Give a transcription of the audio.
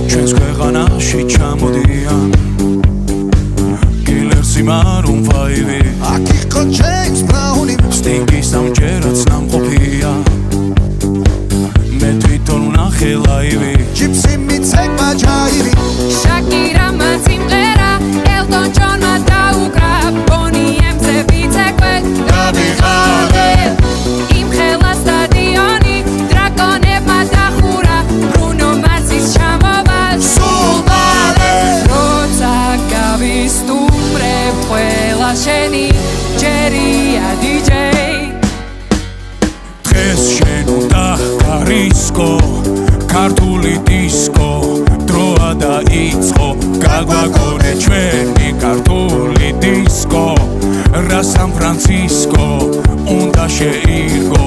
ჩვენს ქვეყანაში ჩამოდიან კილერსი მარუნ ფაივი აქ იყო ჯეიმს ბრაუნი სტინგი სამჯერაც ნამყოფია მე თვითონ ვნახე ლაივი ჯიპსი მიცეკვა ჯაივი შაკირამა სიმღერა ელტონ ჯონმა დაუკრა ბონი ემზე ვიცეკვე დავიღალე იმ ხელა სტადიონი დრაკონებმა დახურა ბრუნო მარსის ჩამოვა სულ მალე როცა გავისტუმრებ ყველა შენი ჯერია დიჯეი დღეს შენ უნდა გარისკო ქართული დისკო დროა დაიწყო გაგვაგონე ჩვენი ქართული დისკო რა სან ფრანცისკო უნდა შეირგო